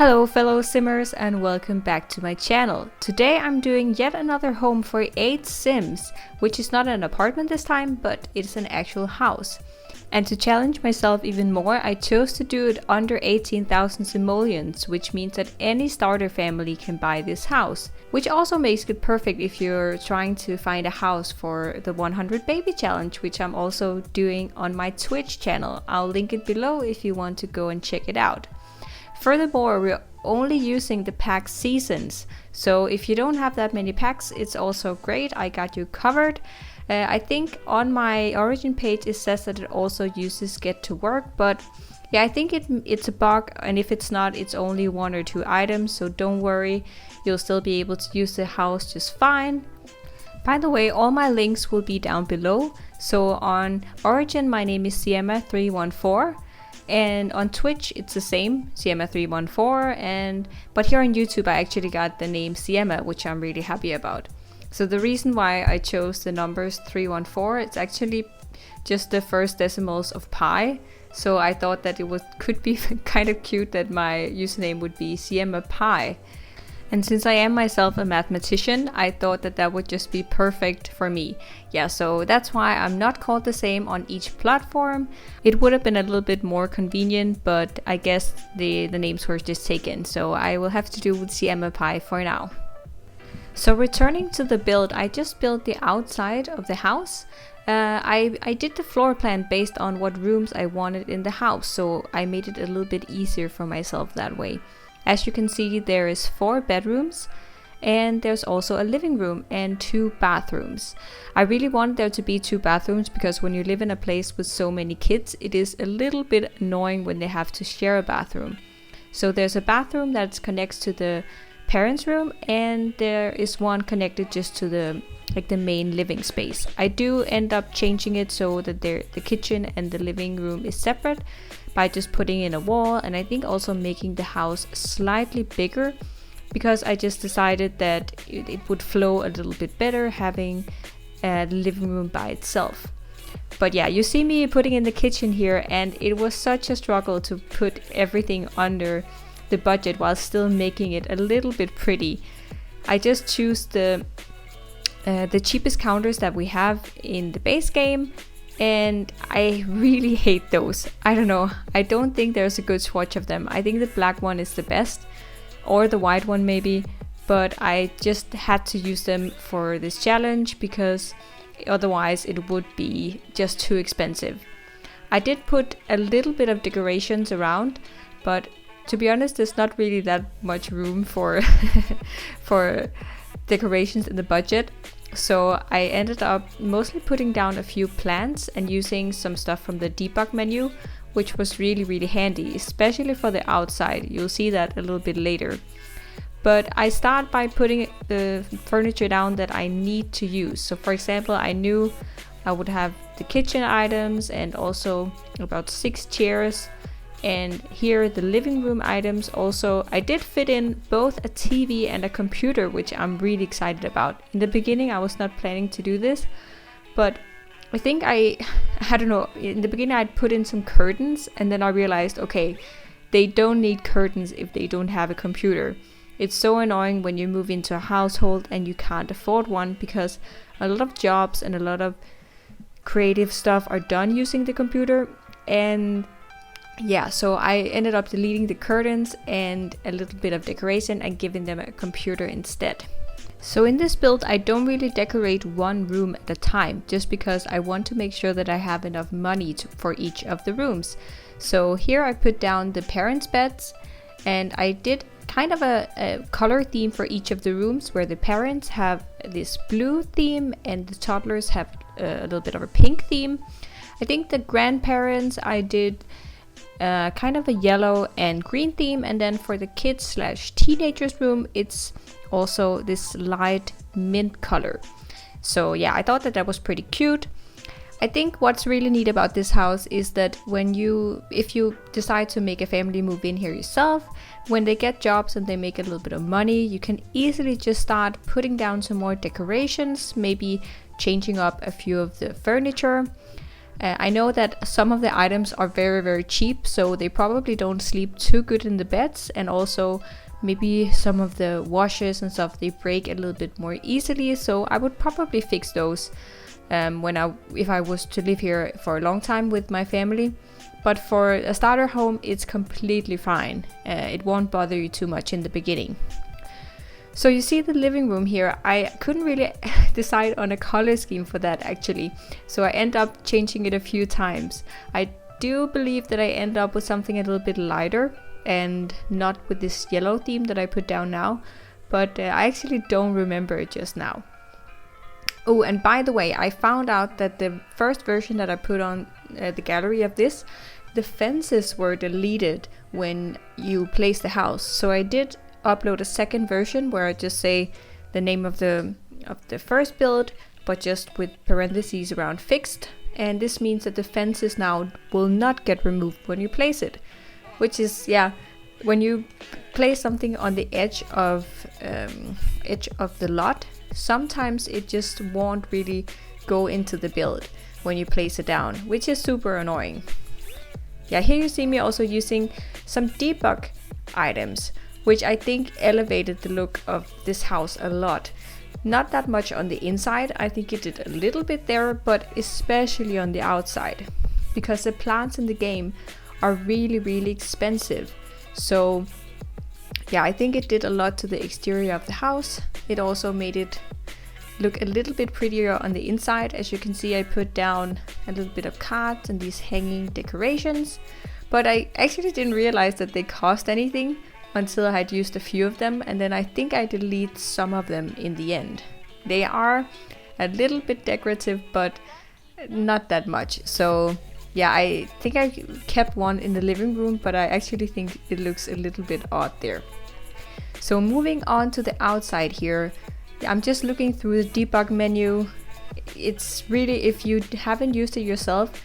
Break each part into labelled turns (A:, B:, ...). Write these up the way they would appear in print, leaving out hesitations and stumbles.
A: Hello fellow simmers and welcome back to my channel. Today I'm doing yet another home for 8 Sims, which is not an apartment this time, but it's an actual house. And to challenge myself even more, I chose to do it under 18,000 simoleons, which means that any starter family can buy this house. Which also makes it perfect if you're trying to find a house for the 100 baby challenge, which I'm also doing on my Twitch channel. I'll link it below if you want to go and check it out. Furthermore, we're only using the pack Seasons, so if you don't have that many packs, it's also great. I got you covered. I think on my origin page it says that it also uses get to work, but yeah, I think it's a bug, and if it's not, it's only 1 or 2 items, so don't worry, you'll still be able to use the house just fine. By the way, all my links will be down below. So on origin my name is Siemma314. And on Twitch it's the same, Siemma314, but here on YouTube I actually got the name Siemma, which I'm really happy about. So the reason why I chose the numbers 314, it's actually just the first decimals of pi. So I thought that could be kind of cute that my username would be Siemma Pi. And since I am myself a mathematician, I thought that would just be perfect for me. Yeah, so that's why I'm not called the same on each platform. It would have been a little bit more convenient, but I guess the names were just taken. So I will have to do with Siemma Pi for now. So returning to the build, I just built the outside of the house. I did the floor plan based on what rooms I wanted in the house, so I made it a little bit easier for myself that way. As you can see, there is 4 bedrooms and there's also a living room and 2 bathrooms. I really wanted there to be 2 bathrooms because when you live in a place with so many kids, it is a little bit annoying when they have to share a bathroom. So there's a bathroom that connects to the parents' room, and there is one connected just to the main living space. I do end up changing it so that the kitchen and the living room is separate by just putting in a wall, and I think also making the house slightly bigger because I just decided that it would flow a little bit better having the living room by itself. But yeah, you see me putting in the kitchen here, and it was such a struggle to put everything under the budget while still making it a little bit pretty. I just choose the cheapest counters that we have in the base game, and I really hate those. I don't know, I don't think there's a good swatch of them. I think the black one is the best, or the white one maybe, but I just had to use them for this challenge because otherwise it would be just too expensive. I did put a little bit of decorations around, but to be honest, there's not really that much room for for decorations in the budget. So I ended up mostly putting down a few plants and using some stuff from the debug menu, which was really handy, especially for the outside. You'll see that a little bit later. But I start by putting the furniture down that I need to use. So for example, I knew I would have the kitchen items and also about 6 chairs. And here the living room items also. I did fit in both a TV and a computer, which I'm really excited about. In the beginning I was not planning to do this, but I think I don't know, in the beginning I'd put in some curtains, and then I realized, okay, they don't need curtains if they don't have a computer. It's so annoying when you move into a household and you can't afford one, because a lot of jobs and a lot of creative stuff are done using the computer. And yeah, so I ended up deleting the curtains and a little bit of decoration and giving them a computer instead. So in this build I don't really decorate one room at a time, just because I want to make sure that I have enough money for each of the rooms. So here I put down the parents' beds, and I did kind of a color theme for each of the rooms, where the parents have this blue theme and the toddlers have a little bit of a pink theme. I think the grandparents I did kind of a yellow and green theme, and then for the kids / teenagers room it's also this light mint color. So yeah, I thought that was pretty cute. I think what's really neat about this house is that if you decide to make a family move in here yourself, when they get jobs and they make a little bit of money, you can easily just start putting down some more decorations, maybe changing up a few of the furniture. I know that some of the items are very, very cheap, so they probably don't sleep too good in the beds, and also maybe some of the washers and stuff, they break a little bit more easily, so I would probably fix those if I was to live here for a long time with my family. But for a starter home, it's completely fine. It won't bother you too much in the beginning. So you see the living room here, I couldn't really decide on a color scheme for that actually. So I end up changing it a few times. I do believe that I end up with something a little bit lighter and not with this yellow theme that I put down now. But I actually don't remember it just now. Oh, and by the way, I found out that the first version that I put on the gallery of this, the fences were deleted when you place the house. So I did upload a second version where I just say the name of the first build, but just with parentheses around fixed, and this means that the fences now will not get removed when you place it, which is, yeah, when you place something on the edge of the lot, sometimes it just won't really go into the build when you place it down, which is super annoying. Yeah, here you see me also using some debug items, which I think elevated the look of this house a lot. Not that much on the inside, I think it did a little bit there, but especially on the outside, because the plants in the game are really, really expensive. So yeah, I think it did a lot to the exterior of the house. It also made it look a little bit prettier on the inside. As you can see, I put down a little bit of cards and these hanging decorations, but I actually didn't realize that they cost anything until I had used a few of them, and then I think I delete some of them in the end. They are a little bit decorative, but not that much. So yeah, I think I kept one in the living room, but I actually think it looks a little bit odd there. So moving on to the outside here, I'm just looking through the debug menu. It's really, if you haven't used it yourself,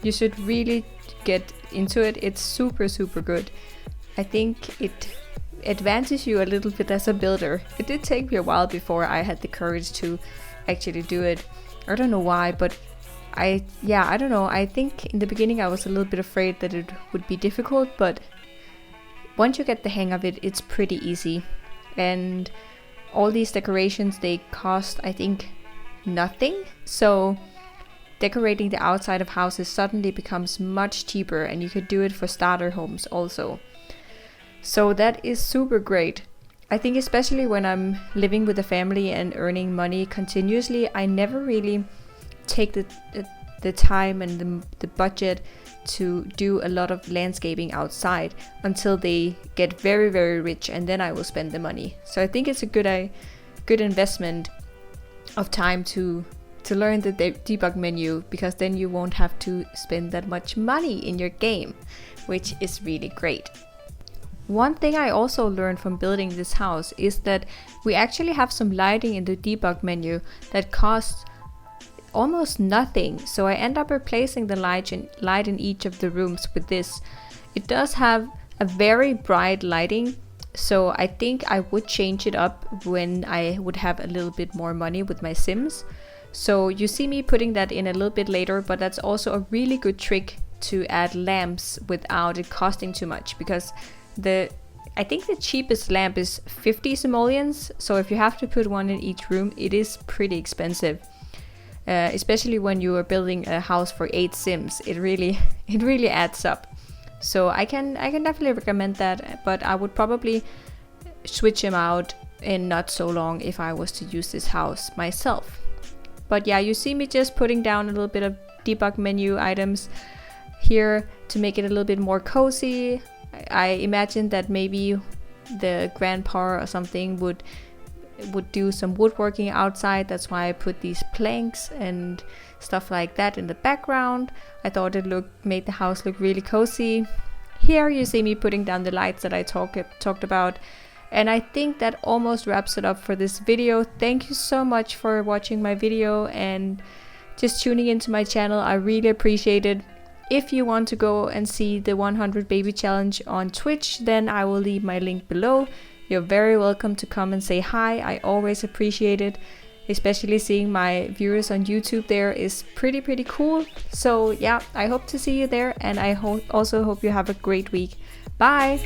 A: you should really get into it. It's super, super good. I think it advances you a little bit as a builder. It did take me a while before I had the courage to actually do it. I don't know why, but I don't know. I think in the beginning I was a little bit afraid that it would be difficult, but once you get the hang of it, it's pretty easy. And all these decorations, they cost, I think, nothing. So decorating the outside of houses suddenly becomes much cheaper, and you could do it for starter homes also. So that is super great. I think especially when I'm living with a family and earning money continuously, I never really take the time and the budget to do a lot of landscaping outside until they get very, very rich, and then I will spend the money. So I think it's a good investment of time to learn the debug menu, because then you won't have to spend that much money in your game, which is really great. One thing I also learned from building this house is that we actually have some lighting in the debug menu that costs almost nothing. So I end up replacing the light in each of the rooms with this. It does have a very bright lighting, so I think I would change it up when I would have a little bit more money with my Sims. So you see me putting that in a little bit later, but that's also a really good trick to add lamps without it costing too much, because I think the cheapest lamp is 50 simoleons, so if you have to put one in each room, it is pretty expensive. Especially when you are building a house for 8 Sims, it really adds up. So I can definitely recommend that, but I would probably switch them out in not so long if I was to use this house myself. But yeah, you see me just putting down a little bit of debug menu items here to make it a little bit more cozy. I imagine that maybe the grandpa or something would do some woodworking outside. That's why I put these planks and stuff like that in the background. I thought it made the house look really cozy. Here you see me putting down the lights that I talked about. And I think that almost wraps it up for this video. Thank you so much for watching my video and just tuning into my channel. I really appreciate it. If you want to go and see the 100 baby challenge on Twitch, then I will leave my link below. You're very welcome to come and say hi. I always appreciate it. especially seeing my viewers on YouTube there is pretty cool. So yeah, I hope to see you there, and I also hope you have a great week. Bye!